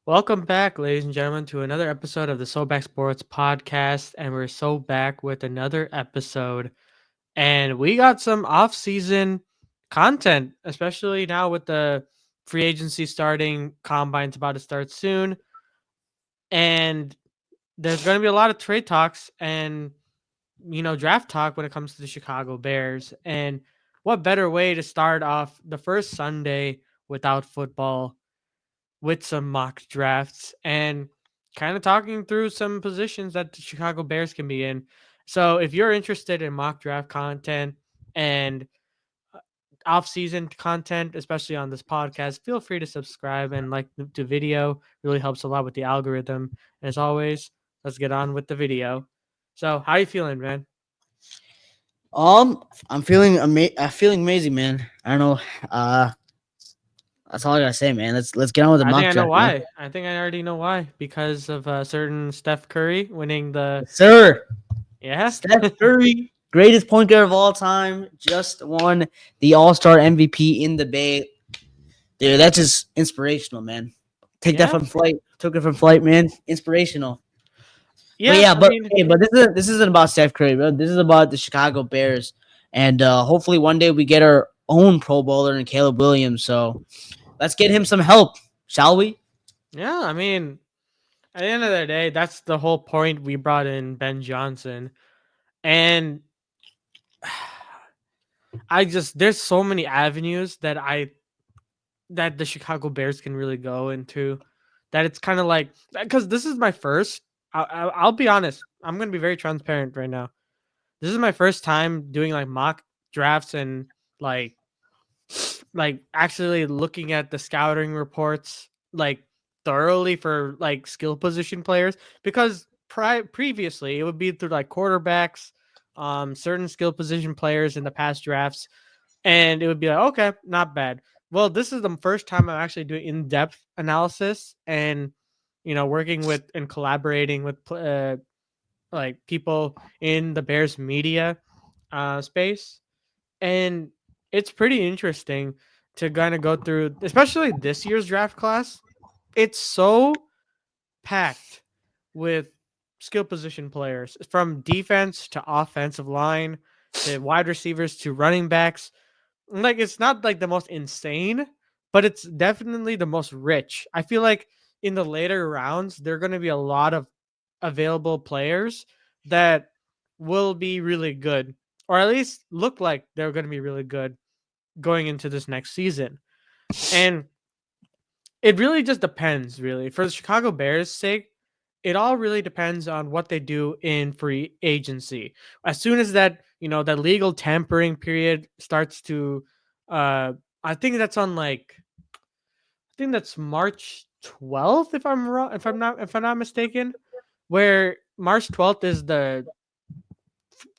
Welcome back, ladies and gentlemen, to another episode of the SoBackSports podcast, and we're back with another episode. And we got some off-season content, especially now with the free agency starting, combine's about to start soon, and there's going to be a lot of trade talks and draft talk when it comes to the Chicago Bears. And what better way to start off the first Sunday without football with some mock drafts and kind of talking through some positions that the Chicago Bears can be in. So if you're interested in mock draft content and off-season content, especially on this podcast, feel free to subscribe and like the video. Really helps a lot with the algorithm. And as always, let's get on with the video. So how you feeling, man? I'm feeling amazing, man. I don't know. That's all I gotta say, man. Let's get on with the I think mock I know draft, man. why. I think I already know why. Because of certain Steph Curry winning the Yes, sir. yeah. Steph Curry, greatest point guard of all time, just won the All-Star MVP in the Bay. Dude, that's just inspirational, man. Took it from flight, man. Inspirational. Yeah, I mean, But this isn't about Steph Curry, bro. This is about the Chicago Bears, and hopefully one day we get our own Pro Bowler in Caleb Williams. So let's get him some help, shall we? yeah, I mean, at the end of the day, that's the whole point we brought in Ben Johnson. And there's so many avenues that the Chicago Bears can really go into that it's kind of like, because this is my first, I'll be honest, I'm going to be very transparent right now. This is my first time doing like mock drafts and like, like actually looking at the scouting reports like thoroughly for like skill position players because previously it would be through like quarterbacks, certain skill position players in the past drafts, and it would be like, okay, not bad. Well, this is the first time I'm actually doing in-depth analysis and working with and collaborating with like people in the Bears media space, and it's pretty interesting to kind of go through, especially this year's draft class. It's so packed with skill position players from defense to offensive line to wide receivers to running backs. Like, it's not like the most insane, but it's definitely the most rich. I feel like in the later rounds, there are going to be a lot of available players that will be really good, or at least look like they're going to be really good going into this next season. And it really just depends, really. For the Chicago Bears' sake, it all really depends on what they do in free agency. As soon as that legal tampering period starts to, I think that's on like, I think that's March 12th, if I'm wrong, if I'm not mistaken, where March 12th is the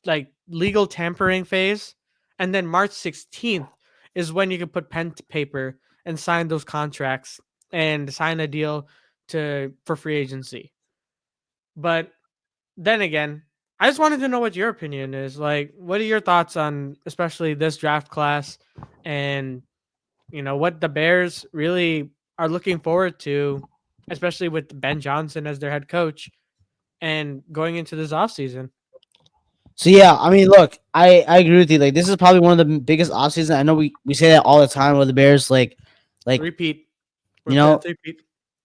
like legal tampering phase, and then March 16th is when you can put pen to paper and sign those contracts and sign a deal for free agency. But then again, I just wanted to know what your opinion is. Like, what are your thoughts on especially this draft class and what the Bears really are looking forward to, especially with Ben Johnson as their head coach and going into this offseason? So yeah, I mean, look, I agree with you. Like, this is probably one of the biggest offseasons. I know we say that all the time with the Bears, like Repeat. you That's know, repeat.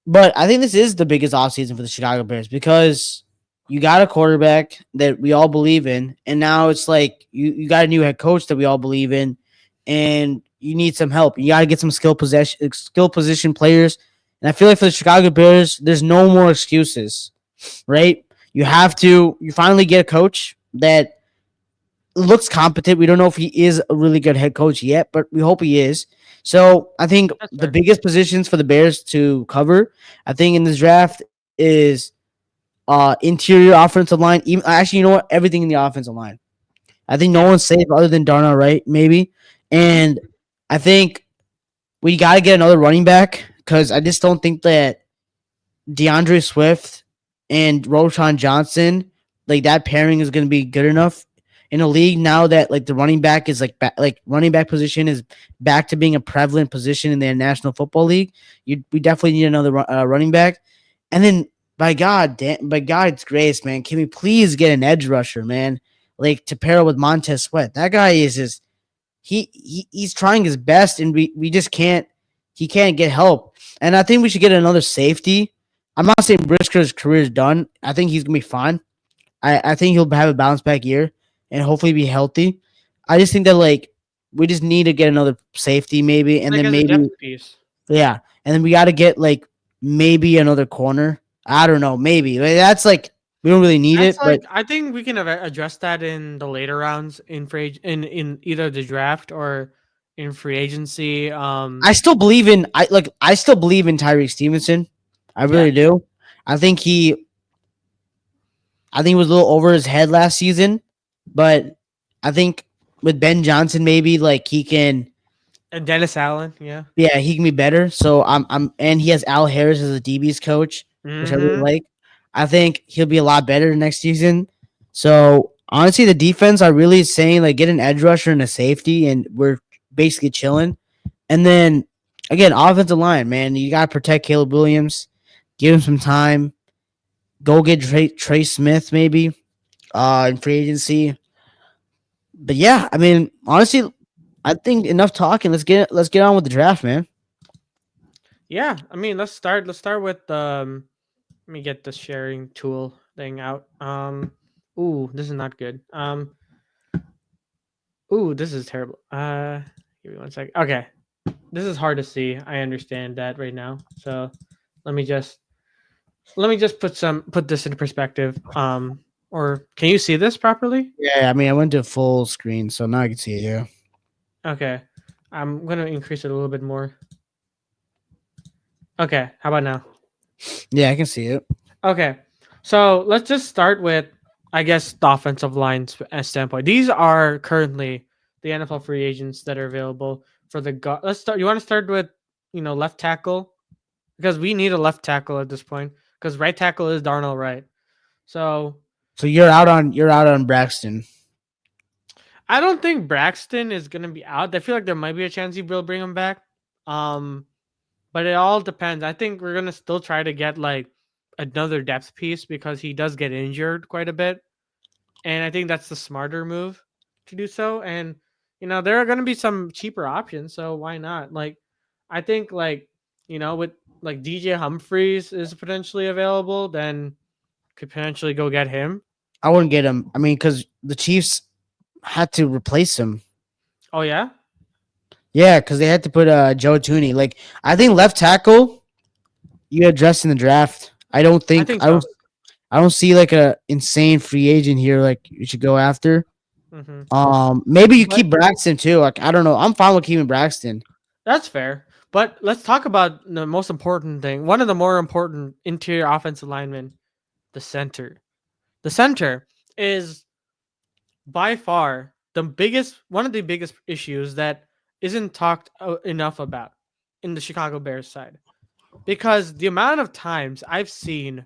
but I think this is the biggest offseason for the Chicago Bears because you got a quarterback that we all believe in, and now it's like you got a new head coach that we all believe in, and you need some help. You got to get some skill position players, and I feel like for the Chicago Bears, there's no more excuses, right? You finally get a coach that looks competent. We don't know if he is a really good head coach yet, but we hope he is. So I think That's the fair. biggest positions for the Bears to cover, I think in this draft is interior offensive line. Even actually, you know what? Everything in the offensive line. I think no Yeah. one's safe other than Darnell Wright, maybe. And I think we got to get another running back because I just don't think that DeAndre Swift and Roshan Johnson, like that pairing is going to be good enough. in a league now that like the running back is like running back position is back to being a prevalent position in the National Football League. We definitely need another running back. And then by God's grace, man, can we please get an edge rusher, man? Like to pair with Montez Sweat. That guy is just he's trying his best, and we just can't. He can't get help. And I think we should get another safety. I'm not saying Brisker's career is done. I think he's gonna be fine. I think he'll have a bounce back year and hopefully be healthy. I just think that like we just need to get another safety maybe, and like then as a depth maybe piece. yeah, and then we got to get like maybe another corner. I don't know, maybe like, that's like we don't really need That's it, but like I think we can address that in the later rounds in in either the draft or in free agency. I still believe in Tyreek Stevenson. I Yeah, really do. I think he I think he was a little over his head last season, but I think with Ben Johnson maybe like he can and Dennis Allen. Yeah. yeah, he can be better. So I'm and he has Al Harris as a DB's coach, which I really Mm-hmm. like. I think he'll be a lot better next season. So honestly, the defense are really saying like get an edge rusher and a safety, and we're basically chilling. And then again, offensive line, man, you gotta protect Caleb Williams, give him some time. Go get Trey Smith maybe in free agency. But yeah, I mean, honestly, I think enough talking. Let's get on with the draft, man. Yeah. I mean, let's start. Let's start with Let me get the sharing tool thing out. Ooh, this is not good. Ooh, this is terrible. Give me one second. Okay, this is hard to see. I understand that right now. So let me just put this into perspective. Or can you see this properly? Yeah, I mean, I went to full screen, so now I can see it. Yeah, Okay, I'm gonna increase it a little bit more. Okay, how about now? yeah, I can see it. Okay, so let's just start with, I guess, the offensive line standpoint. These are currently the NFL free agents that are available for the. Let's start. You want to start with, left tackle, because we need a left tackle at this point, because right tackle is Darnell Wright. So So you're out on Braxton. I don't think Braxton is gonna be out. I feel like there might be a chance he will bring him back. Um, but it all depends. I think we're gonna still try to get like another depth piece because he does get injured quite a bit. And I think that's the smarter move to do so. And there are going to be some cheaper options, so why not? Like, I think with like DJ Humphreys is potentially available, then could potentially go get him. I wouldn't get him. I mean, because the Chiefs had to replace him. Oh yeah, Yeah, because they had to put Joe Tooney. Like I think left tackle you address in the draft. I think so. I don't see like a insane free agent here. Like you should go after. hmm Maybe you But keep Braxton too. Like I don't know. I'm fine with keeping Braxton. that's fair. But let's talk about the most important thing. One of the more important interior offensive linemen, the center. The center is by far one of the biggest issues that isn't talked enough about in the Chicago Bears side, because the amount of times I've seen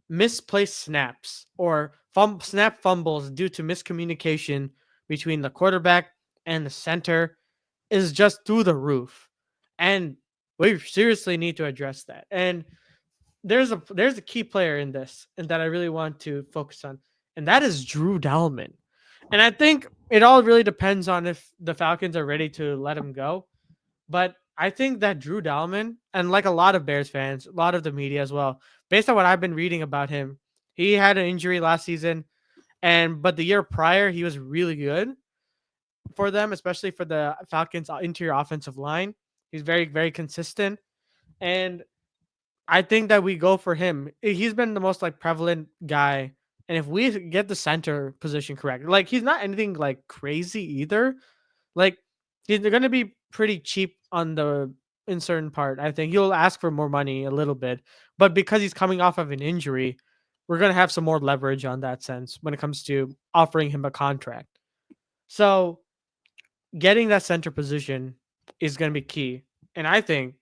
misplaced snaps or snap fumbles due to miscommunication between the quarterback and the center is just through the roof, and we seriously need to address that. And there's a key player in this and that I really want to focus on, and that is Drew Dalman. And I think it all really depends on if the Falcons are ready to let him go. But I think that Drew Dalman, and like a lot of Bears fans, a lot of the media as well, based on what I've been reading about him, he had an injury last season, but the year prior he was really good for them, especially for the Falcons' interior offensive line. He's very, very consistent, and I think that we go for him. He's been the most like prevalent guy, and if we get the center position correct, like he's not anything like crazy either. Like he's going to be pretty cheap on the in certain part. I think he'll ask for more money a little bit, but because he's coming off of an injury, we're going to have some more leverage on that sense when it comes to offering him a contract. So getting that center position is going to be key, and I think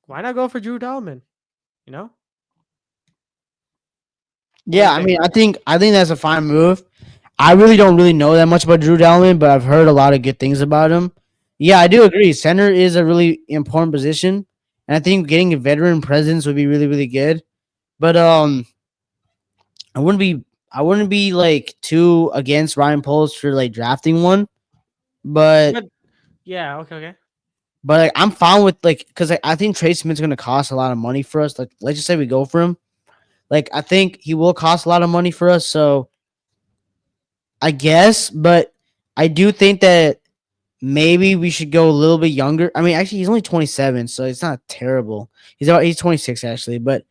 why not go for Drew Dalman? You know, what do Yeah, you I think? mean, I think that's a fine move. I really don't really know that much about Drew Dalman, but I've heard a lot of good things about him. Yeah, I do agree. Center is a really important position, and I think getting a veteran presence would be really really good. But I wouldn't be like too against Ryan Poles for like drafting one, but But yeah, okay, okay. like, I'm fine with like because I think Trey Smith's gonna cost a lot of money for us. Like let's just say we go for him. Like I think he will cost a lot of money for us, so I guess, but I do think that maybe we should go a little bit younger. I mean, actually, he's only 27, so it's not terrible. He's 26 actually, but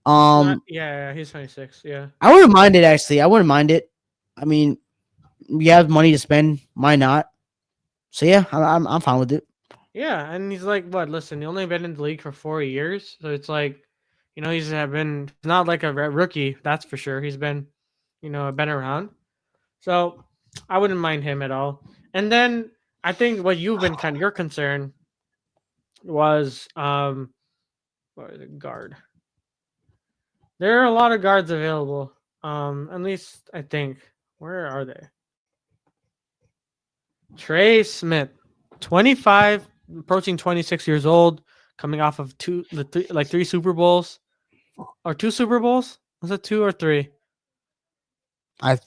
Not, um, yeah, he's 26. Yeah. I wouldn't mind it actually. I wouldn't mind it. I mean, we have money to spend. Why not? So yeah, I'm fine with it. Yeah, and he's like, what? Listen, he only been in the league for 4 years, so it's like, he's not like a rookie, that's for sure. He's been, been around, so I wouldn't mind him at all. And then I think what you've been your concern was what is it, guard. There are a lot of guards available. At least I think. Where are they? Trey Smith, 25, approaching 26 years old, coming off of three Super Bowls or two Super Bowls. Was it two or three? I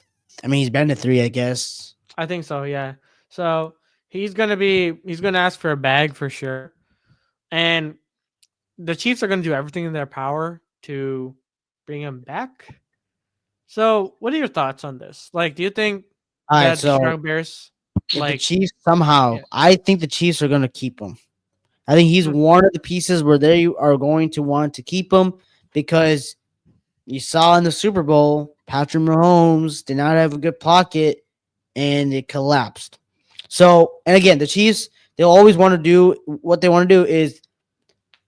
I mean, he's been to three, I guess. I think so. Yeah. So he's gonna ask for a bag for sure, and the Chiefs are gonna do everything in their power to bring him back. So, what are your thoughts on this? Like, do you think All right, that the so Chicago Bears, if the like, Chiefs somehow, yeah, I think the Chiefs are gonna keep him. I think he's mm, one of the pieces where they are going to want to keep him because you saw in the Super Bowl, Patrick Mahomes did not have a good pocket and it collapsed. So, and again, the Chiefs, they'll always want to do what they want to do is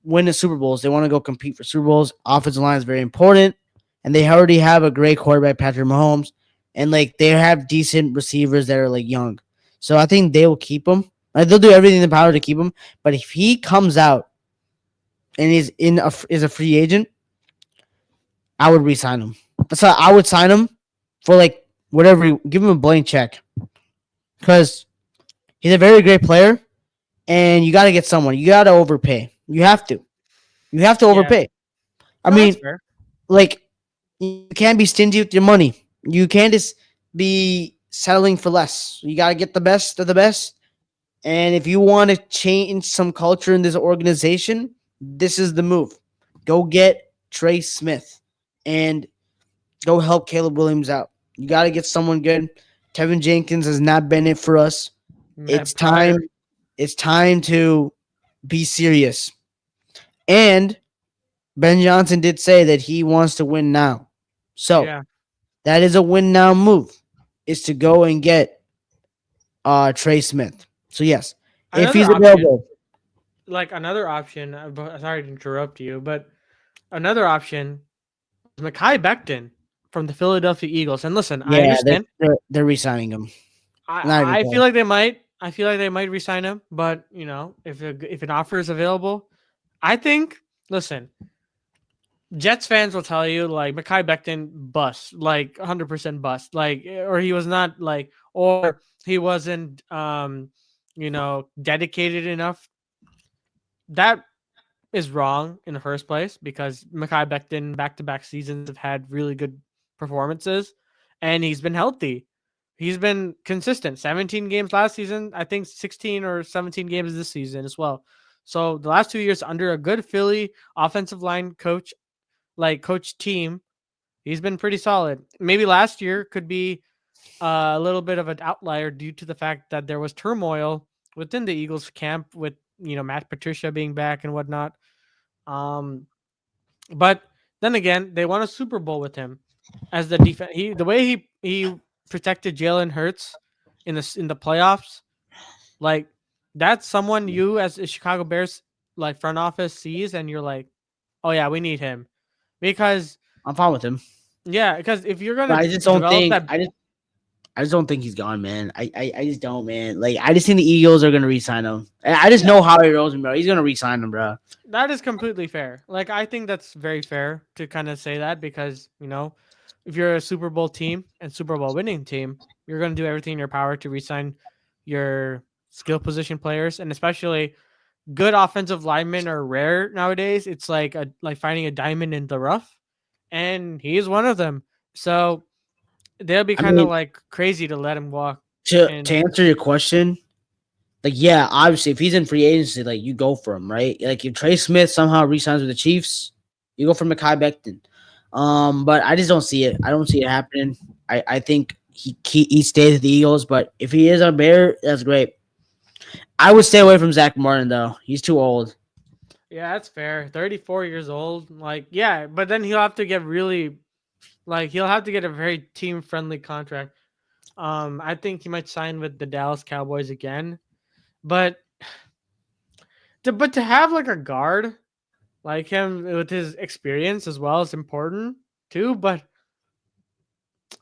win the Super Bowls. They want to go compete for Super Bowls. Offensive line is very important, and they already have a great quarterback, Patrick Mahomes, and like they have decent receivers that are like young. So I think they will keep him. Like, they'll do everything in their power to keep him. But if he comes out and is a free agent, I would re-sign him. So I would sign him for like whatever. Give him a blank check because he's a very great player, and you got to get someone. You got to overpay. You have to. You have to yeah, overpay. I no, that's mean, fair. like you can't be stingy with your money. You can't just be settling for less. You got to get the best of the best. And if you want to change some culture in this organization, this is the move. Go get Trey Smith and go help Caleb Williams out. You got to get someone good. Tevin Jenkins has not been it for us. Matt It's Pryor, time. It's time to be serious. And Ben Johnson did say that he wants to win now. So yeah. that is a win now move, is to go and get Trey Smith. So yes, if Another he's option, available, another option. Sorry to interrupt you, but another option is Mekhi Becton from the Philadelphia Eagles. And listen, I yeah, understand. they're re-signing him. Not even I feel close. like they might. I feel like they might resign him, but if an offer is available, I think. Listen, Jets fans will tell you like Mekhi Becton bust, like 100% bust, like or he was not like or he wasn't dedicated enough. That is wrong in the first place because Mekhi Becton back-to-back seasons have had really good performances and he's been healthy. He's been consistent. 17 games last season, I think 16 or 17 games this season as well. So the last 2 years under a good Philly offensive line coach, like coach team, he's been pretty solid. Maybe last year could be a little bit of an outlier due to the fact that there was turmoil within the Eagles camp with Matt Patricia being back and whatnot. Um, but then again, they won a Super Bowl with him as the defense. The way he protected Jalen Hurts in the playoffs, like that's someone you as a Chicago Bears like front office sees, and you're like, oh yeah, we need him because I'm fine with him, yeah, because if you're but gonna I just don't develop think that, I just don't think he's gone, man. I just don't, man. Like I just think the Eagles are gonna re-sign him. And I just yeah, know Howie Roseman, bro. He's gonna re-sign him, bro. that is completely fair. Like I think that's very fair to kind of say that because if you're a Super Bowl team and Super Bowl winning team, you're going to do everything in your power to resign your skill position players, and especially good offensive linemen are rare nowadays. It's like finding a diamond in the rough, and he is one of them. So they'll be I kind of mean, like crazy to let him walk. to And answer your question, like yeah, obviously if he's in free agency, like you go for him, right? Like if Trey Smith somehow resigns with the Chiefs, you go for Mekhi Becton. But I just don't see it. I don't see it happening. I think he stays with the Eagles, but if he is a Bear, that's great. I would stay away from Zach Martin though. He's too old. yeah, that's fair. 34 years old. Like, yeah, but then he'll have to get really he'll have to get a very team friendly contract. I think he might sign with the Dallas Cowboys again. But to have like a guard like him with his experience as well is important too. But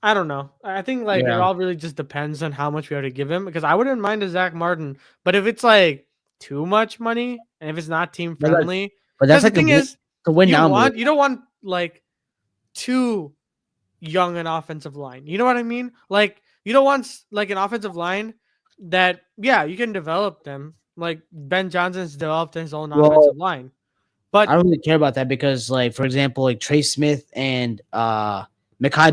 I don't know. I think like it Yeah, all really just depends on how much we have to give him. Because I wouldn't mind a Zach Martin, but if it's like too much money and if it's not team but like, friendly, but that's because the like thing is, the win now move. you don't want like too young an offensive line. You know what I mean? Like you don't want like an offensive line that yeah you can develop them. Like Ben Johnson's developed his own Well, offensive line, I but don't really care about that because, like, for example, like Trey Smith and Mekhi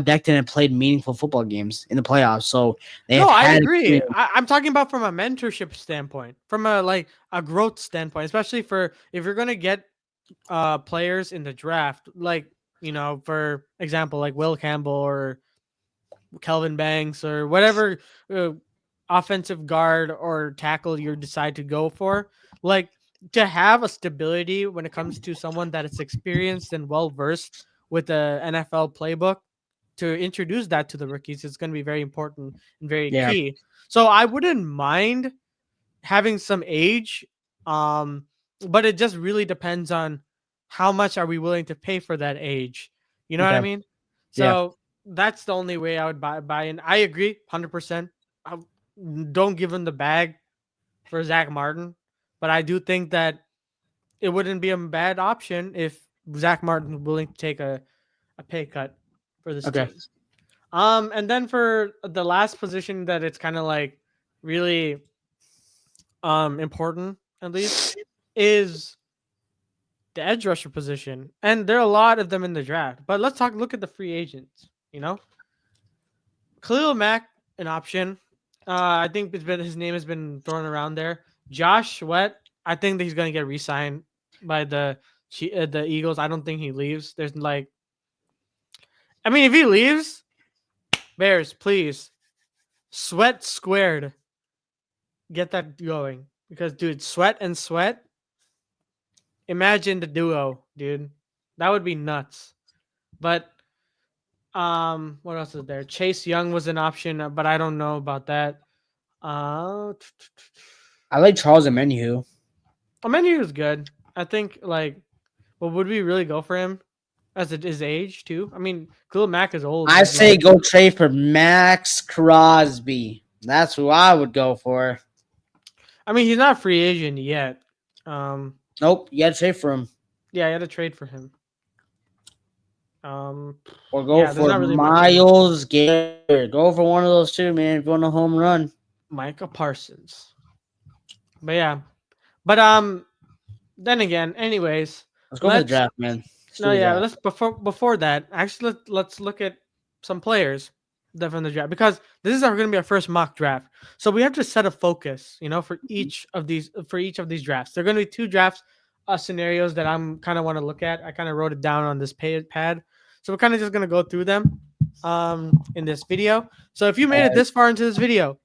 Becton have played meaningful football games in the playoffs, so they no, have I had agree. experience. I'm talking about from a mentorship standpoint, from a like a growth standpoint, especially for if you're gonna get players in the draft, like for example, like Will Campbell or Kelvin Banks or whatever uh, offensive guard or tackle you decide to go for, like to have a stability when it comes to someone that is experienced and well versed with the NFL playbook to introduce that to the rookies is going to be very important and very Yeah. key. So I wouldn't mind having some age, um, but it just really depends on how much are we willing to pay for that age. You know what I Okay. mean? Yeah. So that's the only way I would buy in. I agree, 100%. I, don't give him the bag for Zach Martin, but I do think that it wouldn't be a bad option if Zach Martin was willing to take a pay cut for this Okay. team. And then for the last position that it's kind of like really important at least is the edge rusher position. And there are a lot of them in the draft. But look at the free agents, Khalil Mack, an option. I think his name has been thrown around there. Josh Sweat, I think that he's going to get re-signed by the Eagles. I don't think he leaves. I mean, if he leaves, Bears, please, Sweat squared, get that going because dude, Sweat and Sweat, imagine the duo, dude. That would be nuts. But what else is there? Chase Young was an option, but I don't know about that. Uh, I like Charles Omenihu. Menu is good. I think but would we really go for him as it his age too? I mean, Khalil Mack is old I as say well. go trade for Max Crosby. That's who I would go for. I mean, he's not a free agent yet. Um, Nope, you got to trade for him. yeah, I had to trade for him. Um, Or go yeah, there's for not really much else. Miles Garrett. Go for one of those two, man, if you want a home run. Micah Parsons. But yeah, but then again, anyways, Let's go for the let's draft, man. Let's do no, the yeah. draft. Before that. Actually, let's look at some players that from the draft because this is going to be our first mock draft. So we have to set a focus, for each of these drafts. There are going to be two drafts scenarios that I'm kind of want to look at. I kind of wrote it down on this pad, so we're kind of just going to go through them in this video. So if you made it this far into this video,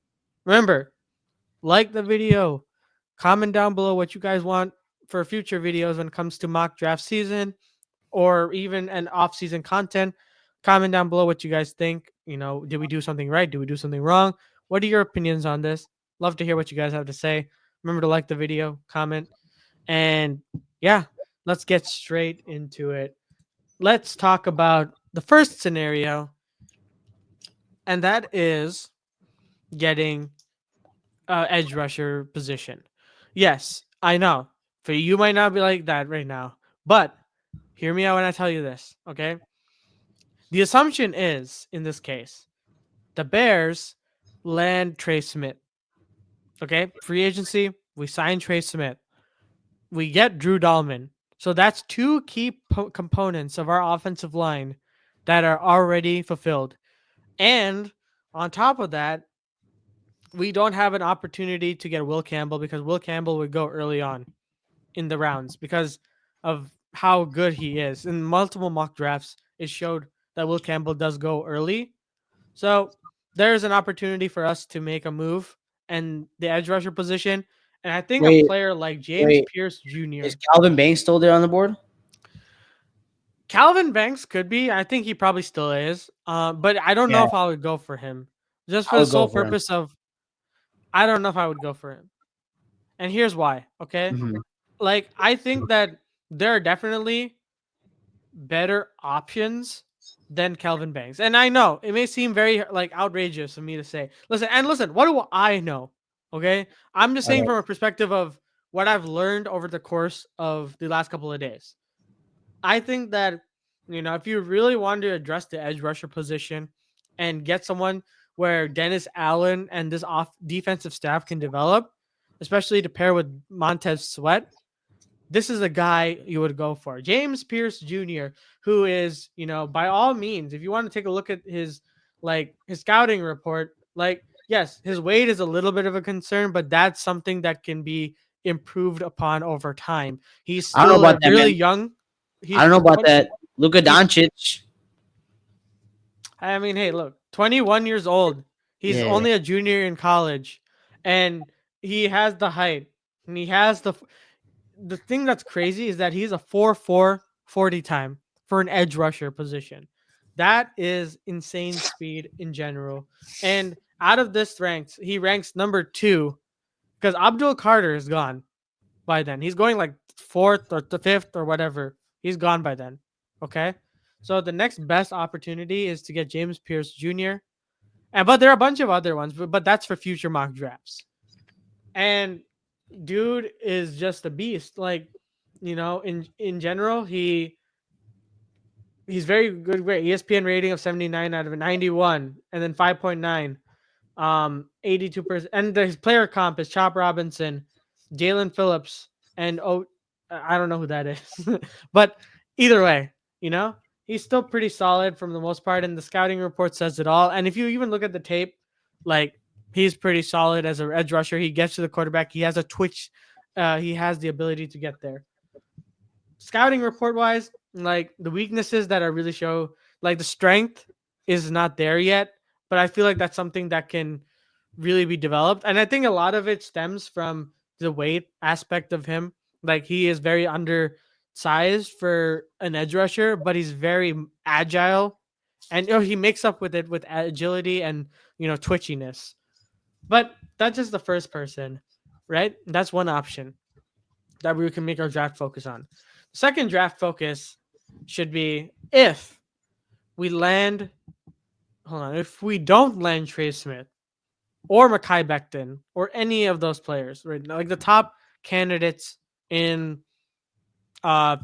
remember like the video, comment down below what you guys want for future videos when it comes to mock draft season or even an off-season content. Comment down below what you guys think. Did we do something right? Did we do something wrong? What are your opinions on this? Love to hear what you guys have to say. Remember to like the video, comment, and yeah, let's get straight into it. Let's talk about the first scenario, and that is getting edge rusher position. Yes, I know. For you might not be like that right now, but hear me out when I tell you this, okay? The assumption is, in this case, the Bears land Trey Smith. Okay, free agency, we sign Trey Smith. We get Drew Dahlman. So that's two key components of our offensive line that are already fulfilled. And on top of that, we don't have an opportunity to get Will Campbell because Will Campbell would go early on in the rounds because of how good he is. In multiple mock drafts, it showed that Will Campbell does go early. So there's an opportunity for us to make a move and the edge rusher position. And I think a Wait, player like James wait. Pierce Jr. Is Calvin Banks still there on the board? Calvin Banks could be. I think he probably still is. But I don't know Yeah, if I would go for him. Just for I the would go sole for him. purpose of I don't know if I would go for him. And here's why, okay? Hmm. Like I think that there are definitely better options than Calvin Banks. And I know it may seem very like outrageous of me to say. Listen, what do I know? Okay? I'm just All saying right. from a perspective of what I've learned over the course of the last couple of days. I think that if you really want to address the edge rusher position and get someone where Dennis Allen and this off defensive staff can develop, especially to pair with Montez Sweat, this is a guy you would go for. James Pierce Jr., who is, by all means, if you want to take a look at his scouting report, like, yes, his weight is a little bit of a concern, but that's something that can be improved upon over time. He's I don't know still about a that, really man. young. I He's don't know about 20, that. Luka he's Doncic. I mean, hey, look, 21 years old. He's Yeah. only a junior in college and he has the height and he has the thing that's crazy is that he's a 4.4 40 time for an edge rusher position. That is insane speed in general. And out of this ranks, he ranks number 2 because Abdul Carter is gone by then. He's going like 4th or the 5th or whatever. He's gone by then. Okay? So the next best opportunity is to get James Pierce Jr. And but there are a bunch of other ones, but that's for future mock drafts. And dude is just a beast. Like, in general, he's very good. Great ESPN rating of 79 out of 91, and then 5.9, 82%. And his player comp is Chop Robinson, Jalen Phillips, and I don't know who that is, but either way, he's still pretty solid from the most part, and the scouting report says it all. And if you even look at the tape, like he's pretty solid as an edge rusher. He gets to the quarterback. He has a twitch. He has the ability to get there. Scouting report wise, like the weaknesses that I really show, like the strength is not there yet, but I feel like that's something that can really be developed. And I think a lot of it stems from the weight aspect of him. Like he is very undersized for an edge rusher, but he's very agile and he makes up with it with agility and twitchiness. But that's just the first person, right? That's one option that we can make our draft focus on. Second draft focus should be if we land. Hold on. If we don't land Trey Smith or Mekhi Becton or any of those players, right? Like the top candidates in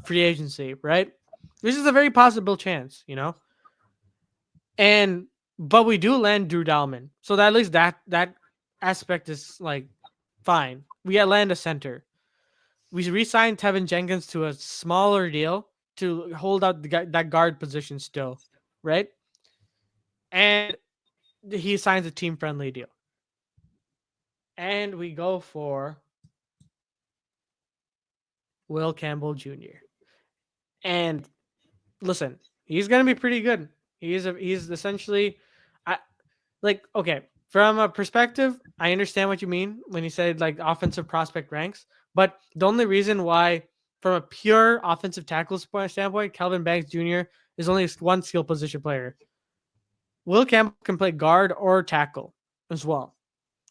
free agency, right? This is a very possible chance. And but we do land Drew Dalman, so that at least that aspect is like fine. We land a center. We re-signed Tevin Jenkins to a smaller deal to hold out that guard position still, right? And he signs a team-friendly deal. And we go for Will Campbell Jr. And listen, he's gonna be pretty good. He's essentially, I like okay from a perspective. I understand what you mean when you said like offensive prospect ranks, but the only reason why, from a pure offensive tackle standpoint, Calvin Banks Jr. is only one skill position player. Will Campbell can play guard or tackle as well.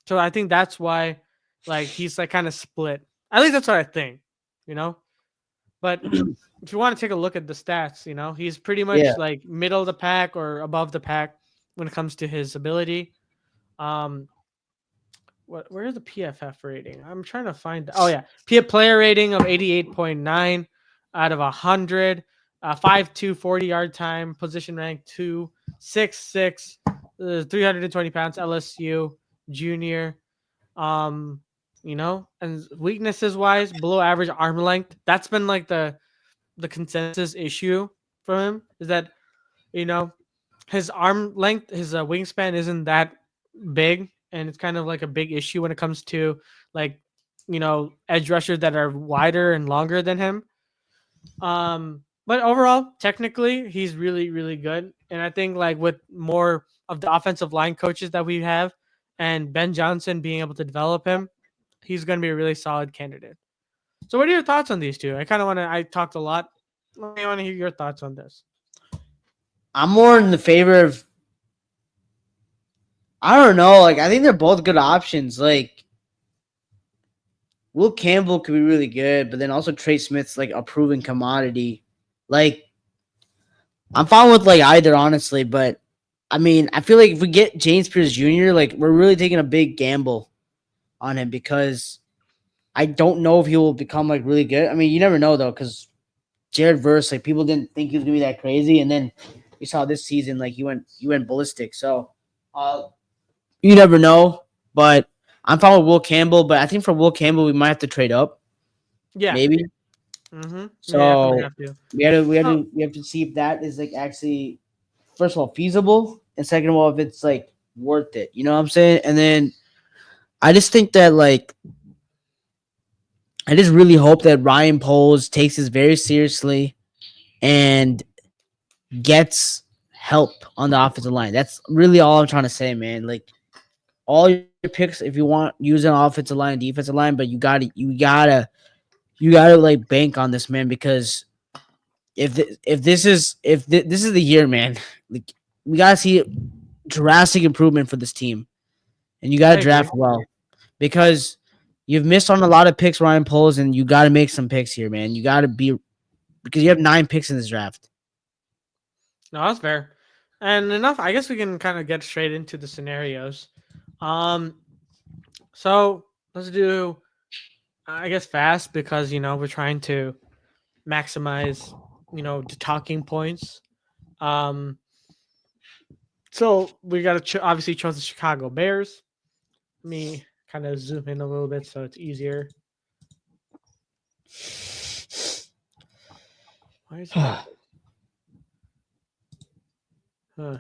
So I think that's why, like he's like kind of split. At least that's what I think, you know. But if you want to take a look at the stats, he's pretty Yeah. much like middle of the pack or above the pack when it comes to his ability. Um, where's the PFF rating? I'm trying to find. Oh yeah, player rating of 88.9 out of 100. 5'2", 40-yard time, position rank 2, 6'6", 320 pounds, LSU junior. Um, and weaknesses wise, below average arm length. That's been like the consensus issue for him is that you know his arm length, his wingspan isn't that big, and it's kind of like a big issue when it comes to like edge rushers that are wider and longer than him. But overall, technically, he's really, really good. And I think like with more of the offensive line coaches that we have and Ben Johnson being able to develop him, he's going to be a really solid candidate. So what are your thoughts on these two? I talked a lot. I want to hear your thoughts on this. I'm more in the favor of. I don't know. Like I think they're both good options. Like Will Campbell could be really good, but then also Trey Smith's like a proven commodity. Like I'm fine with like either, honestly, but I mean, I feel like if we get James Pierce Jr., like we're really taking a big gamble on him because I don't know if he will become like really good. I mean, you never know though, because Jared Verse, like people didn't think he was gonna be that crazy, and then you saw this season, like you went ballistic. So you never know, but I'm fine with Will Campbell. But I think for Will Campbell, we might have to trade up, Yeah. maybe. Mm-hmm. Yeah, definitely So have to. we have to see if that is like actually first of all feasible, and second of all if it's like worth it. You know what I'm saying? And then I just think that like I just really hope that Ryan Poles takes this very seriously and gets help on the offensive line. That's really all I'm trying to say, man. Like all your picks, if you want, use an offensive line, defensive line, but you gotta like bank on this, man, because if this is the year, man, like we gotta see drastic improvement for this team, and you I gotta agree. draft well because you've missed on a lot of picks, Ryan Poles, and you gotta make some picks here, man. You gotta be because you have 9 picks in this draft. No, that's fair. And enough. I guess we can kind of get straight into the scenarios. Um, so let's do, I guess, fast because we're trying to maximize, the talking points. Um, so we got to obviously chose the Chicago Bears. Let me kind of zoom in a little bit so it's easier. Why is it like this? Huh.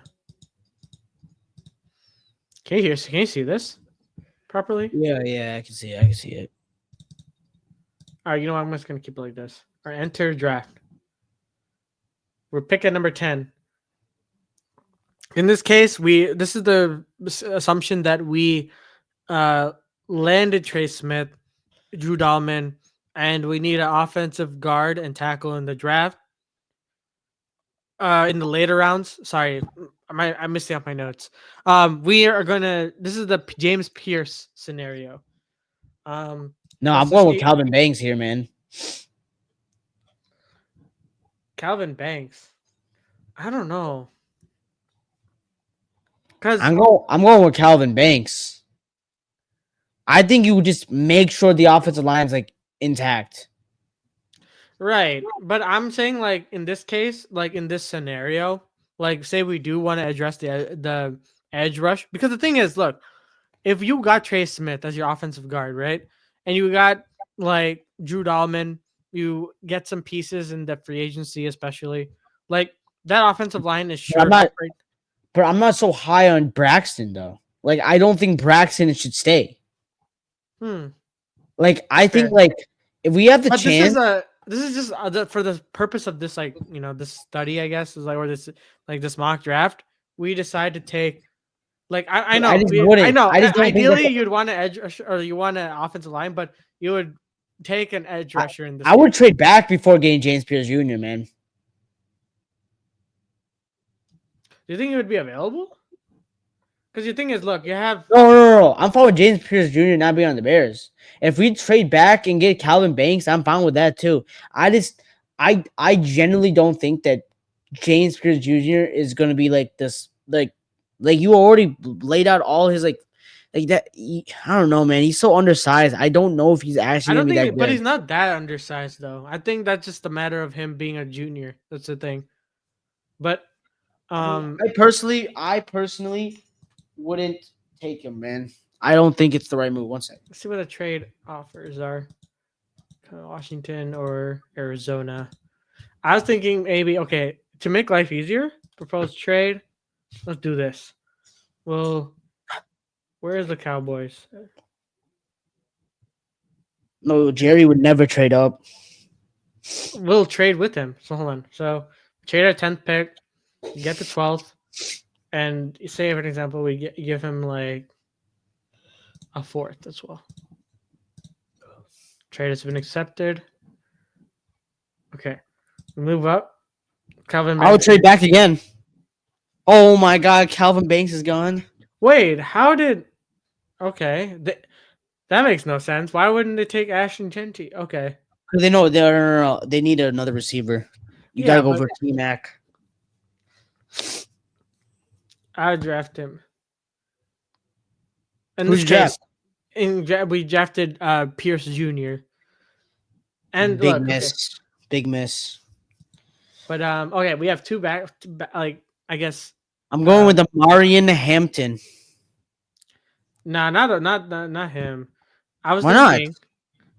Can you see this properly? Yeah, I can see it. I can see it. All right, you know what? I'm just gonna keep it like this. All right, enter draft. We're picking number 10. In this case, this is the assumption that we uh landed Trey Smith, Drew Dahlman, and we need an offensive guard and tackle in the draft. In the later rounds. Sorry, I'm missing out my notes. We are gonna. This is the James Pierce scenario. No, Let's I'm just going with see. Calvin Banks here, man. Calvin Banks. I don't know, cause I'm going with Calvin Banks. I think you would just make sure the offensive line's like intact. right. But I'm saying like in this case, like in this scenario, like say we do want to address the edge rush because the thing is, look, if you got Trey Smith as your offensive guard, right, and you got like Drew Dahlman, you get some pieces in the free agency, especially like that offensive line is But I'm shored not up right. but I'm not so high on Braxton though. Like I don't think Braxton should stay. Hmm, Like I that's think fair. like if we have the But chance, this is just for the purpose of this like this study, I guess, is like or this like this mock draft. We decide to take like I I know just I wouldn't. know I just don't think ideally that's. you'd want an edge rusher or you want an offensive line, but you would take an edge I, rusher in this I would case. trade back before getting James Pierce Jr. Man. Do you think it would be available? Because the thing is, look, you have No. I'm fine with James Pierce Jr. not being on the Bears. If we trade back and get Calvin Banks, I'm fine with that too. I genuinely don't think that James Pierce Jr. is going to be like this. Like you already laid out all his like like that. I don't know, man. He's so undersized. I don't know if he's I actually gonna don't be that think, but good. he's not that undersized though. I think that's just a matter of him being a junior. That's the thing. But I mean, um, I personally wouldn't take him, man. I don't think it's the right move. One second. let's see what the trade offers are. Washington or Arizona. I was thinking maybe okay to make life easier. Proposed trade. Let's do this. Well, where is the Cowboys? No, Jerry would never trade up. We'll trade with him. So hold on. So trade our 10th pick, get the 12th, and say for an example we give him like a fourth as well. Trade has been accepted. Okay, we move up. Calvin I would Banks. trade back again. Oh my God, Calvin Banks is gone. Wait, how did? Okay, that makes no sense. Why wouldn't they take Ashton Genty? Okay, Because they know they need another receiver. You gotta yeah, go but for T Mac. I would draft him. In Who's this your draft? case, we drafted Pierce Jr. And Big look, okay, miss. Big miss. but okay, we have like I guess I'm going uh, with the Marion Hampton. nah, not him. I was Why not? thinking,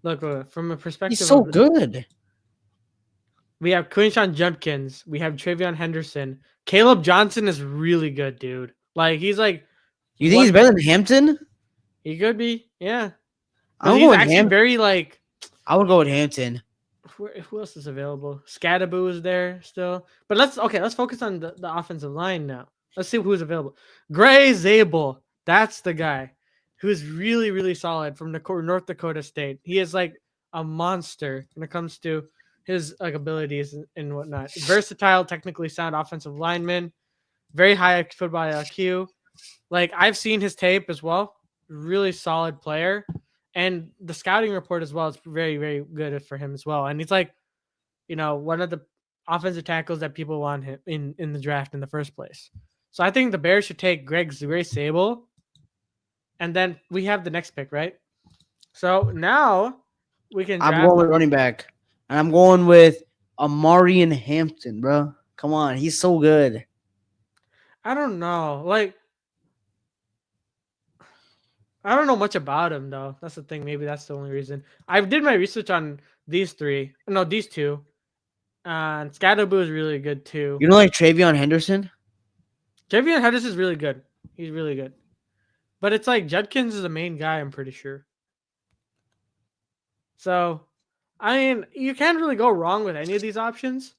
look, from a He's perspective so of good. we have Quinshawn Judkins, we have Travion Henderson, Caleb Johnson is really good, dude. Like he's like You think he's one better than Hampton? he could be, yeah, because I'm he's going actually Ham. very like I would go with Hampton. who else is available? Scadaboo is there still, but let's focus on the offensive line now. Let's see who's available. Gray Zabel, that's the guy who's really solid from the North Dakota State. He is like a monster when it comes to his like abilities and whatnot. Versatile, technically sound offensive lineman, very high football IQ. Like I've seen his tape as well. Really solid player. And the scouting report as well is very good for him as well. And he's like, one of the offensive tackles that people want him in the draft in the first place. So I think the Bears should take Gray Sable. And then we have the next pick, right? So now we can I'm draft. going with running back. And I'm going with Marion Hampton, bro. Come on. He's so good. I don't know. Like I don't know much about him though. That's the thing. Maybe that's the only reason. I did my research on these three. No, these two. And Scadaboo is really good too. You know, like Travion Henderson? Javion Henderson is really good. He's really good. But it's like Judkins is the main guy, I'm pretty sure. So, I mean, you can't really go wrong with any of these options.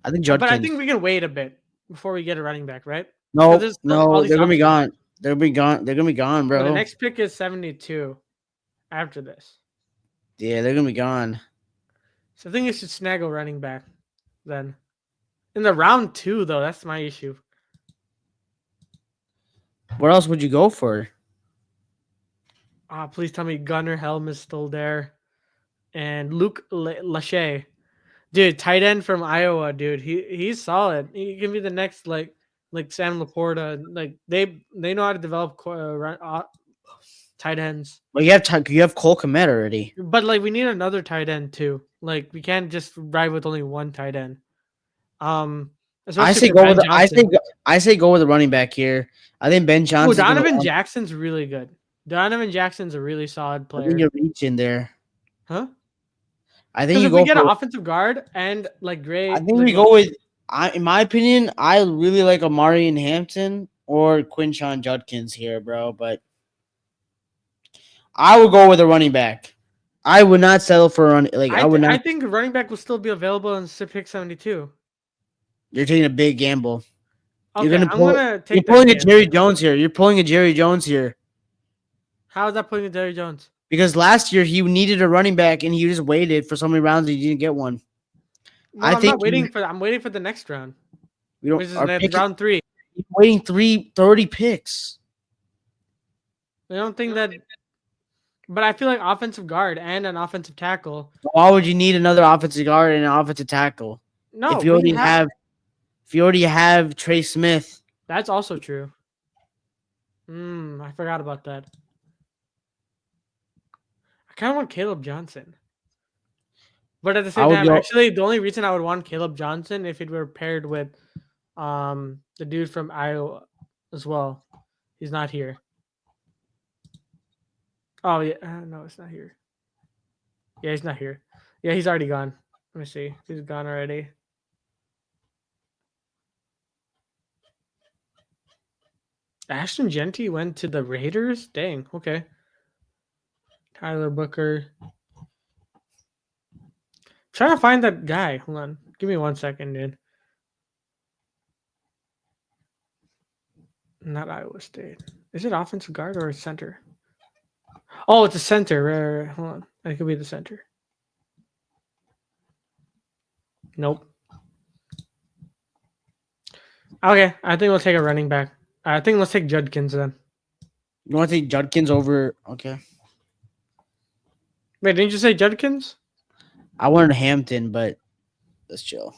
I think But I Judkins. think we can wait a bit before we get a running back, right? Because No, there's still all no, these they're gonna be options. gone. They're gonna be gone. They're gonna be gone, But the bro. next pick is 72 after this. Yeah, they're gonna be gone. So I think you should snag a running back then. In the round 2, though, that's my issue. What else would you go for? Please tell me Gunnar Helm is still there. And Luke Lachey. Dude, tight end from Iowa, dude. He's solid. He can be the next like Sam Laporta. Like they know how to develop tight ends. Well, you have Cole Kmet already. But like we need another tight end too. Like we can't just ride with only one tight end. I Especially say for go with Ben the, Johnson. I say go with the running back here. I think Ben Oh, Johnson's gonna. Donovan Jackson's really good. Donovan Jackson's a really solid I think player. you're reaching there. Huh? I think Because you if we go get an for. offensive guard and like I great, think like we go with. In my opinion, I really like Amari and Hampton or Quinshawn Judkins here, bro. But I would go with a running back. I would not settle for a run. Like I would I not. think running back will still be available in pick 72. You're taking a big gamble. You're Okay, gonna I'm pull. gonna You're take that pulling a Jerry gamble. Jones here. You're pulling a Jerry Jones here How is that putting in Jerry Jones? because last year he needed a running back and he just waited for so many rounds and he didn't get one. No, I I'm not think waiting for that. I'm waiting for the next round, we don't. which is Our pick. round 3. He's waiting 30 picks. I don't think that, but I feel like offensive guard and an offensive tackle. Why would you need another offensive guard and an offensive tackle No, if you we already have. have Trey Smith? That's also true. I forgot about that. kind of want Caleb Johnson. But at the I same would time, go. actually, the only reason I would want Caleb Johnson if it were paired with the dude from Iowa as well. He's not here. Oh yeah, no, it's not here. Yeah, he's not here. Yeah, he's already gone. Let me see. He's gone already. Ashton Genty went to the Raiders? Dang, okay. Tyler Booker. Trying to find that guy. Hold on. Give me 1 second, dude. Not Iowa State. Is it offensive guard or a center? Oh, it's a center. Right. Hold on. It could be the center. Nope. Okay, I think we'll take a running back. I think let's take Judkins then. You want to take Judkins over? Okay. Wait, didn't you say Judkins? I wanted Hampton, but let's chill.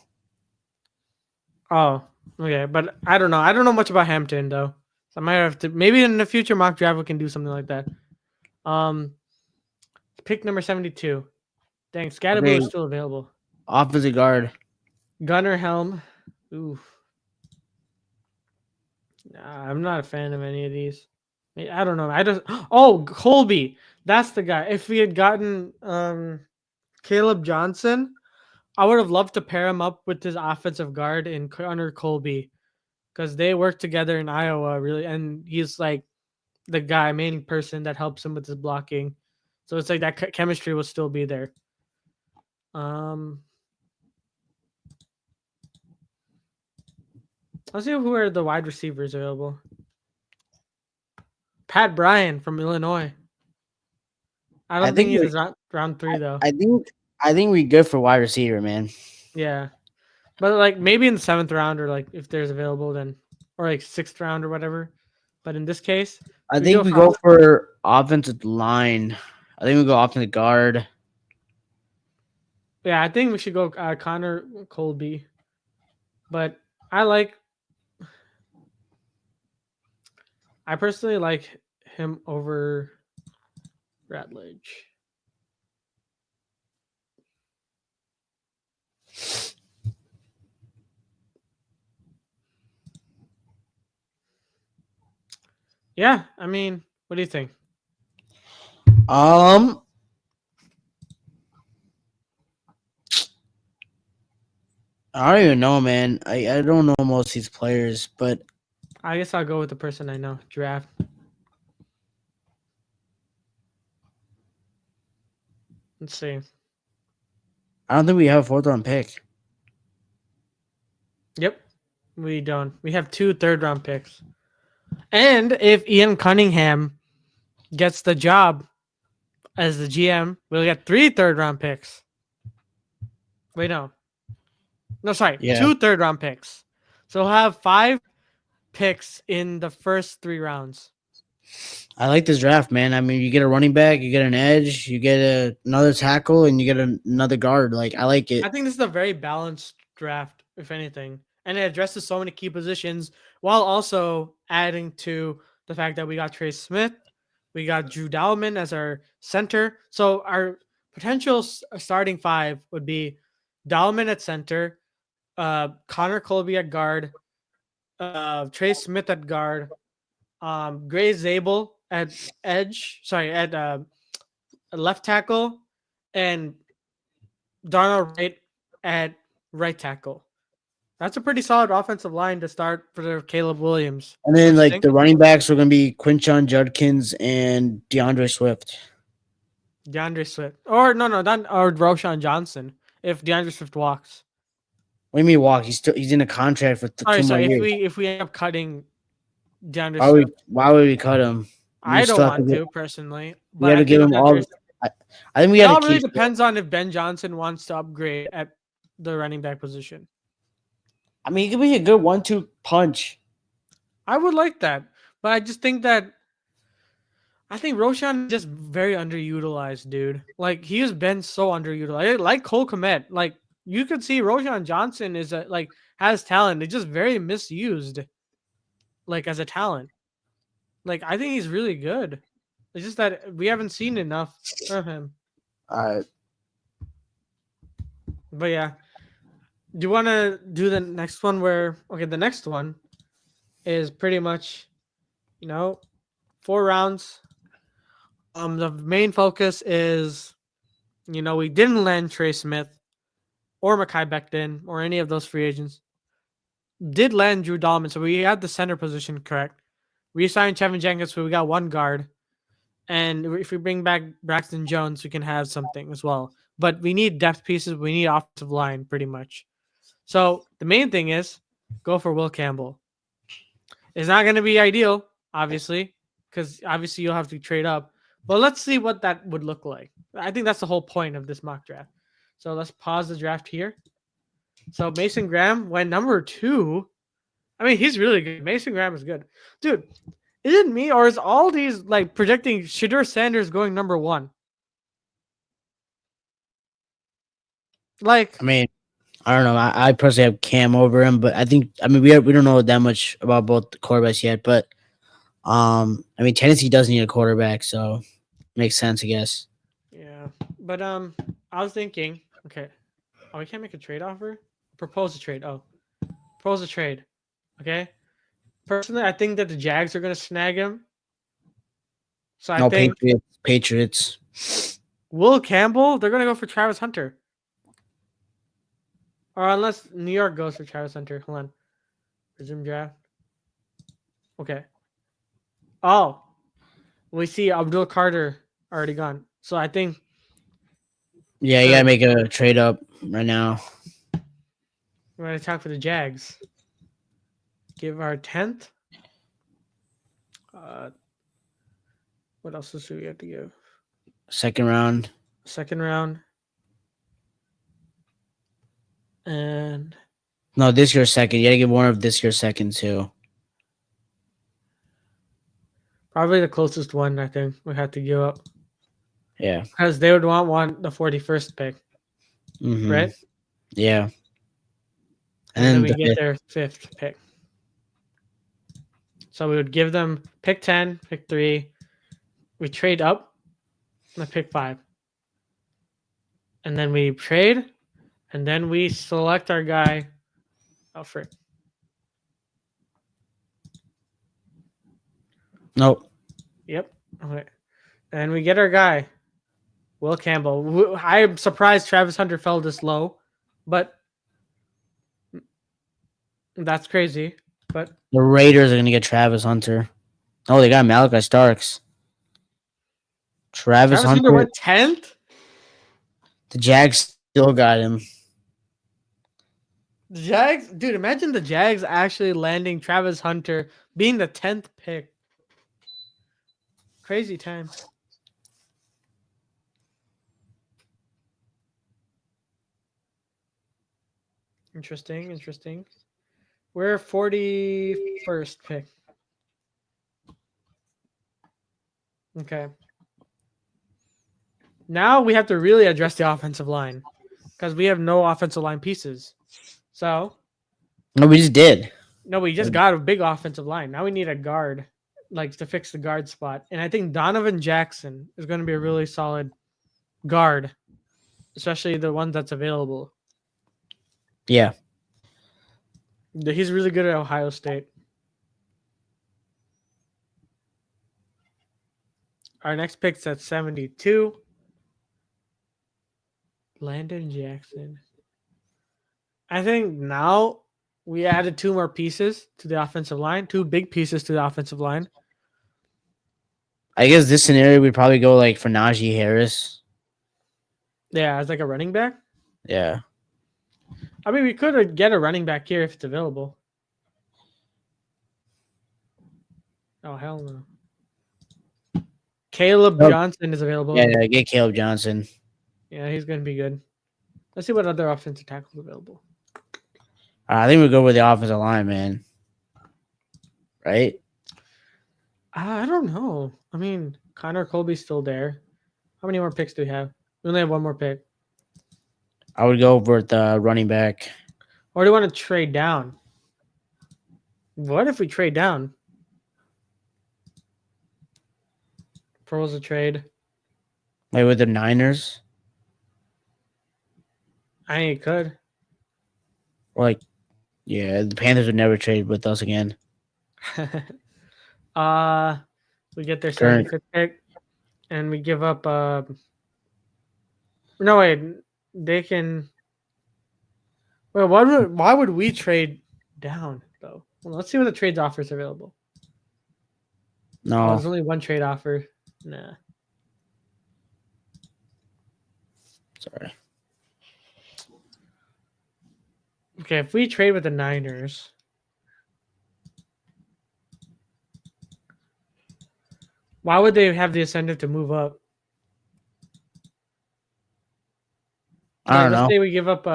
Oh, okay. But I don't know. I don't know much about Hampton though. So I might have to maybe in the future mock draft we can do something like that. Um Pick number 72. Dang, Scatterbo Okay, is still available. offensive guard. Gunnar Helm. Ooh. Nah, I'm not a fan of any of these. I don't know. I just oh Colby. That's the guy. If we had gotten Caleb Johnson, I would have loved to pair him up with his offensive guard in Connor Colby because they work together in Iowa really, and he's like the guy, main person that helps him with his blocking. So it's like that chemistry will still be there. Let's see who are the wide receivers available. Pat Bryan from Illinois. I I don't think think he's we. round 3 though. I think. I think we good for wide receiver, man. Yeah, but like maybe in the 7th round or like if there's available then, or like 6th round or whatever. But in this case, I we go think we for go for offensive line. I think we go offensive guard. yeah. I think we should go Connor Colby. But I like. I personally like him over Radledge. Yeah, I mean, what do you think? Um, I don't even know, man. I don't know most of these players, but I guess I'll go with the person I know. Draft. Let's see. I don't think we have a 4th round pick. Yep, we don't. We have 2 third-round picks. And if Ian Cunningham gets the job as the GM, we'll get 3 third-round picks. Wait, no. No, sorry. Yeah. 2 third-round picks. So we'll have 5 picks in the first 3 rounds. I like this draft, man. I mean, you get a running back, you get an edge, you get another tackle, and you get another guard. Like, I like it. I think this is a very balanced draft, if anything. And it addresses so many key positions while also adding to the fact that we got Trey Smith, we got Drew Dalman as our center. So our potential starting 5 would be Dalman at center, Connor Colby at guard, Trey Smith at guard, Gray Zabel at at left tackle, and Darnell Wright at right tackle. That's a pretty solid offensive line to start for Caleb Williams. And then, Don't you like, think? the running backs are going to be Quinshon Judkins and DeAndre Swift. DeAndre Swift. Or no, or Roshan Johnson if DeAndre Swift walks. What do you mean walk? He's in a contract for All right, 2 so more years. if we end up cutting DeAndre Swift, Why would we cut him? I don't want to personally, We but have I to give think him that all. there's I think we it got to all really keep. depends on if Ben Johnson wants to upgrade at the running back position. I mean, it could be a good 1-2 punch. I would like that, but I just think that I think Roshan is just very underutilized, dude. Like he has been so underutilized. Like Cole Kmet, like you could see Roshan Johnson is has talent. It's just very misused, like as a talent. Like I think he's really good. It's just that we haven't seen enough of him. Uh, But yeah, do you want to do the next one? Where okay, the next one is pretty much you know 4 rounds. The main focus is we didn't land Trey Smith or Mekhi Becton or any of those free agents. Did land Drew Dalman, so we had the center position correct. Re-signed Kevin Jenkins, so we got one guard. And if we bring back Braxton Jones, we can have something as well. But we need depth pieces. We need offensive line pretty much. So the main thing is go for Will Campbell. It's not going to be ideal, obviously, because obviously you'll have to trade up. But let's see what that would look like. I think that's the whole point of this mock draft. So let's pause the draft here. So Mason Graham went number 2. I mean, he's really good. Mason Graham is good. Dude, is it me or is all these like projecting Shedeur Sanders going number 1? Like, I mean, I don't know. I personally have Cam over him, but I mean we don't know that much about both the quarterbacks yet. But I mean Tennessee does need a quarterback, so makes sense, I guess. yeah. But I was thinking, okay. Oh, we can't make a trade offer? Propose a trade. Oh. Propose a trade. Okay. Personally, I think that the Jags are gonna snag him. So I No think Patriots. Will Campbell, they're gonna go for Travis Hunter. Or unless New York goes for Travis Hunter. Hold on. Resume draft. Okay. Oh. We see Abdul Carter already gone. So I think Yeah, you gotta make a trade up right now. we're gonna talk for the Jags. Give our 10th. What else do we have to give? Second round. Second round. And No, this year's second. You gotta give one of this year's second too. probably the closest one I think we had to give up. Yeah. Because they would want the 41st pick, Mm-hmm. right? Yeah. And then then we get their 5th pick. So we would give them pick 10, pick 3. We trade up and pick 5. And then we trade. And then we select our guy. Oh, frick. Nope. Yep. Okay. And we get our guy, Will Campbell. I'm surprised Travis Hunter fell this low, but that's crazy. But The Raiders are gonna get Travis Hunter. Oh, they got Malachi Starks. Travis Hunter Hunter. went 10th. The Jags still got him. The Jags, dude, imagine the Jags actually landing Travis Hunter being the 10th pick. Crazy times. Interesting. We're 41st pick. Okay. Now we have to really address the offensive line because we have no offensive line pieces. So, No, we just did. no, we just got a big offensive line. Now we need a guard, like to fix the guard spot. And I think Donovan Jackson is going to be a really solid guard, especially the one that's available. Yeah. He's really good at Ohio State. Our next pick's at 72. Landon Jackson. I think now we added 2 more pieces to the offensive line, 2 big pieces to the offensive line. I guess this scenario we'd probably go like for Najee Harris. Yeah, as like a running back. Yeah. I mean, we could get a running back here if it's available. Oh, hell no. Caleb Johnson is available. Yeah, get Caleb Johnson. Yeah, he's going to be good. Let's see what other offensive tackles available. I think we go with the offensive line, man. Right? I don't know. I mean, Connor Colby's still there. How many more picks do we have? We only have 1 more pick. I would go with the running back. Or do you want to trade down? What if we trade down? propose a trade. Like with the Niners, I think it could. or like, yeah, the Panthers would never trade with us again. uh, we get their Current, 75th pick, and we give up. No wait, they can. Well, why would we trade down though? Well, let's see what the trades offers available. Oh, no, there's only one trade offer. Nah. sorry. Okay, if we trade with the Niners, why would they have the incentive to move up? I Like, don't let's know. say we give up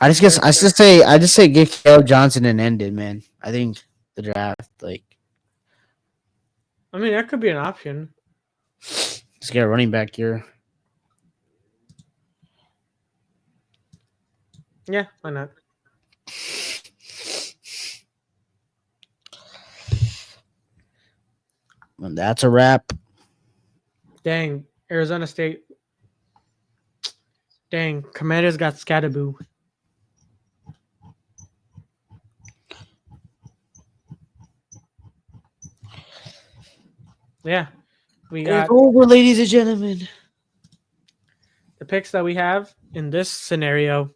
I just guess first. I just say get Caleb Johnson and end it, man. I think the draft, like, I mean, that could be an option. just get a running back here. Yeah, why not? And that's a wrap. Dang, Arizona State. Dang, Commanders got Scatterboo. Yeah, we It's got over, ladies and gentlemen. the picks that we have in this scenario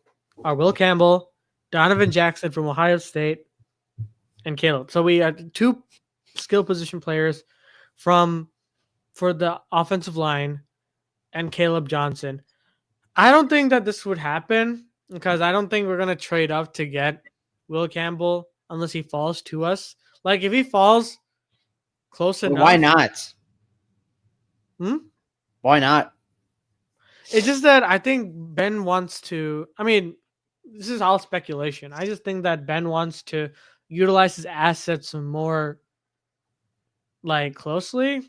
are Will Campbell, Donovan Jackson from Ohio State, and Caleb. So we had two skill position players for the offensive line and Caleb Johnson. I don't think that this would happen because I don't think we're gonna trade up to get Will Campbell unless he falls to us. Like if he falls close Well, why enough, not? hmm? Why not? It's just that I think Ben wants to. I mean, this is all speculation. I just think that Ben wants to utilize his assets more like closely.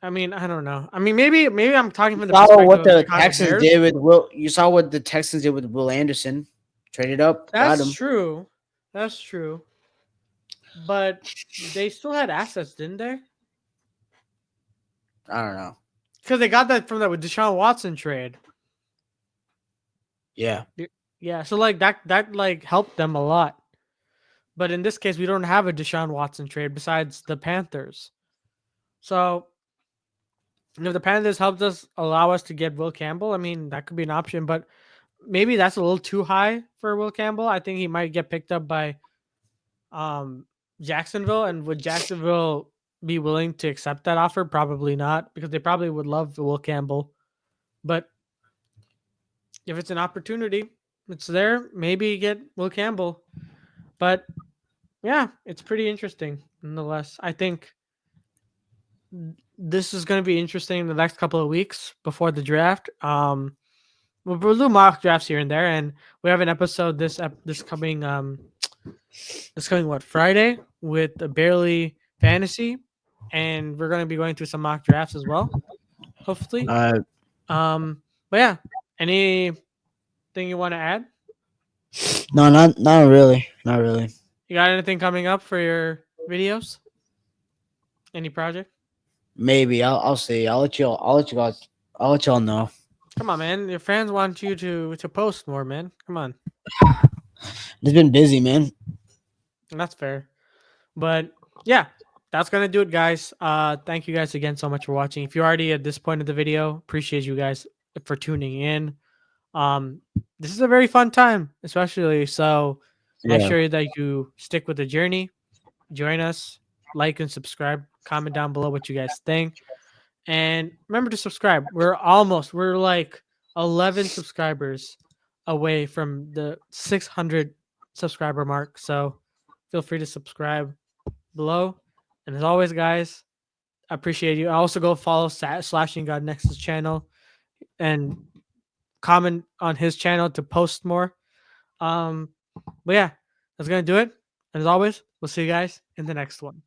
I mean, I don't know. I mean, maybe I'm talking from the Saw perspective what of the the Chicago Texans Bears. did with Will. You saw what the Texans did with Will Anderson. Traded up, got That's him. true. That's true. But they still had assets, didn't they? I don't know. Because they got that from that with Deshaun Watson trade. Yeah, Yeah, so like that like helped them a lot. But in this case, we don't have a Deshaun Watson trade besides the Panthers. So if the Panthers helped us allow us to get Will Campbell, I mean that could be an option. But maybe that's a little too high for Will Campbell. I think he might get picked up by um Jacksonville. And would Jacksonville be willing to accept that offer? Probably not, because they probably would love Will Campbell. But if it's an opportunity, it's there. Maybe get Will Campbell. But yeah, it's pretty interesting nonetheless. I think this is going to be interesting the next couple of weeks before the draft. We'll do mock drafts here and there, and we have an episode this coming what, Friday, with the Barely Fantasy, and we're going to be going through some mock drafts as well, hopefully. uh, But yeah, anything you want to add? no, not really, not really. You got anything coming up for your videos? Any project? Maybe I'll see. I'll let y'all know. Come on, man. Your fans want you to post more, man. Come on. It's been busy, man. And that's fair. But yeah, that's gonna do it, guys. Thank you guys again so much for watching. If you're already at this point of the video, appreciate you guys for tuning in. Um, this is a very fun time, especially so make Yeah, sure that you stick with the journey, join us, like and subscribe, comment down below what you guys think. And remember to subscribe. We're like 11 subscribers away from the 600 subscriber mark. So feel free to subscribe below. And as always, guys, I appreciate you. I also go follow SlashingGotNext's channel and comment on his channel to post more. But yeah, that's gonna do it. And as always, we'll see you guys in the next one.